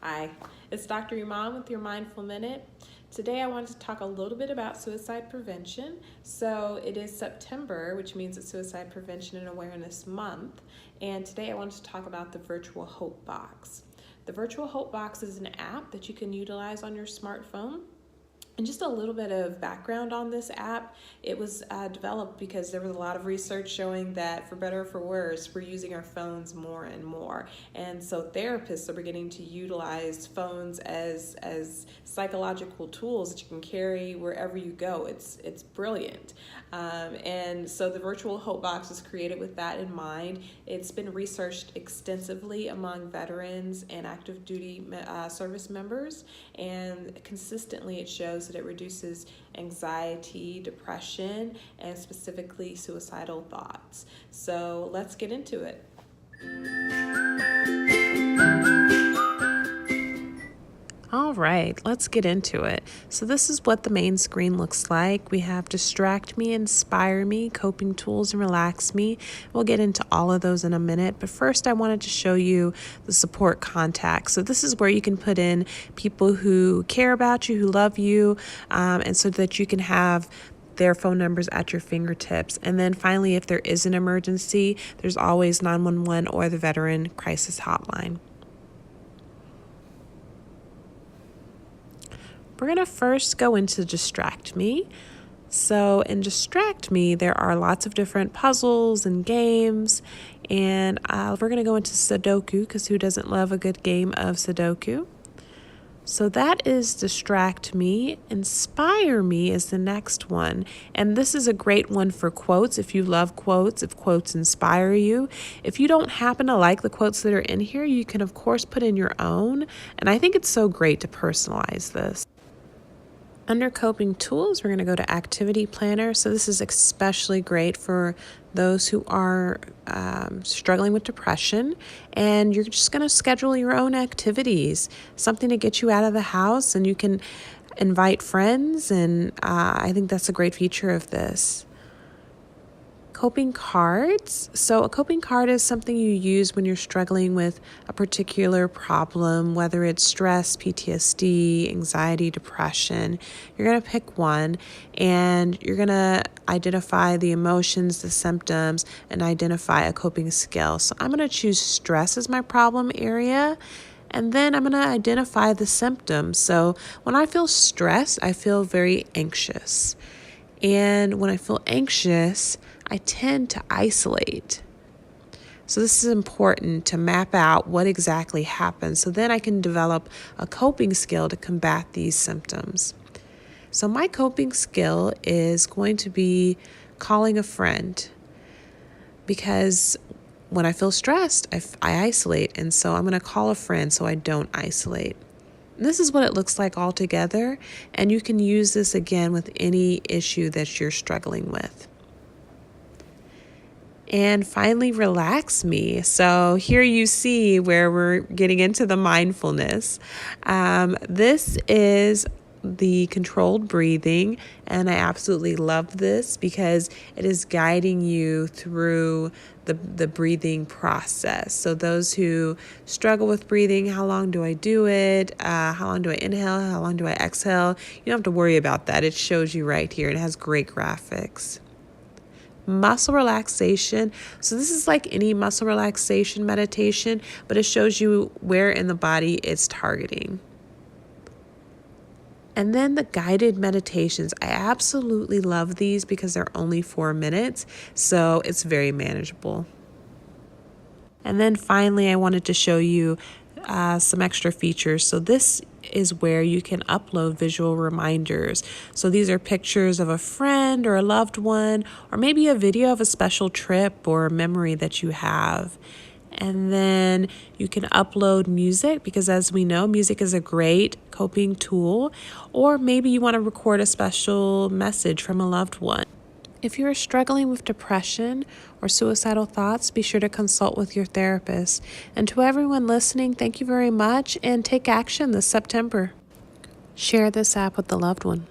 Hi, it's Dr. Iman with your Mindful Minute. Today I wanted to talk a little bit about suicide prevention. So it is September, which means it's Suicide Prevention and Awareness Month. And today I wanted to talk about the Virtual Hope Box. The Virtual Hope Box is an app that you can utilize on your smartphone. And just a little bit of background on this app. It was developed because there was a lot of research showing that for better or for worse, we're using our phones more and more. And so therapists are beginning to utilize phones as psychological tools that you can carry wherever you go. It's brilliant. And so the Virtual Hope Box was created with that in mind. It's been researched extensively among veterans and active duty service members, and consistently it shows that it reduces anxiety, depression, and specifically suicidal thoughts. So let's get into it. All right, let's get into it. So this is what the main screen looks like. We have Distract Me, Inspire Me, Coping Tools, and Relax Me. We'll get into all of those in a minute, but first I wanted to show you the support contacts. So this is where you can put in people who care about you, who love you, and so that you can have their phone numbers at your fingertips. And then finally, if there is an emergency, there's always 911 or the Veteran Crisis Hotline. We're going to first go into Distract Me. So in Distract Me, there are lots of different puzzles and games. And we're going to go into Sudoku, because who doesn't love a good game of Sudoku? So that is Distract Me. Inspire Me is the next one. And this is a great one for quotes. If you love quotes, if quotes inspire you. If you don't happen to like the quotes that are in here, you can of course put in your own. And I think it's so great to personalize this. Under Coping Tools, we're going to go to Activity Planner. So this is especially great for those who are struggling with depression, and you're just going to schedule your own activities, something to get you out of the house, and you can invite friends, and I think that's a great feature of this. Coping cards. So a coping card is something you use when you're struggling with a particular problem, whether it's stress, PTSD, anxiety, depression. You're going to pick one and you're going to identify the emotions, the symptoms, and identify a coping skill. So I'm going to choose stress as my problem area. And then I'm going to identify the symptoms. So when I feel stressed, I feel very anxious. And when I feel anxious, I tend to isolate. So this is important to map out what exactly happens. So then I can develop a coping skill to combat these symptoms. So my coping skill is going to be calling a friend, because when I feel stressed, I isolate. And so I'm going to call a friend so I don't isolate. This is what it looks like all together, and you can use this again with any issue that you're struggling with. And finally, Relax Me. So here you see where we're getting into the mindfulness. This is the controlled breathing, and I absolutely love this because it is guiding you through the breathing process. So those who struggle with breathing, how long do I do it? How long do I inhale? How long do I exhale? You don't have to worry about that. It shows you right here. It has great graphics. Muscle relaxation. So this is like any muscle relaxation meditation, but it shows you where in the body it's targeting. And then the guided meditations. I absolutely love these because they're only 4 minutes, so it's very manageable. And then finally, I wanted to show you some extra features. So this is where you can upload visual reminders. So these are pictures of a friend or a loved one, or maybe a video of a special trip or memory that you have. And then you can upload music, because as we know, music is a great coping tool. Or maybe you want to record a special message from a loved one. If you are struggling with depression or suicidal thoughts, be sure to consult with your therapist. And to everyone listening, thank you very much, and take action this September. Share this app with a loved one.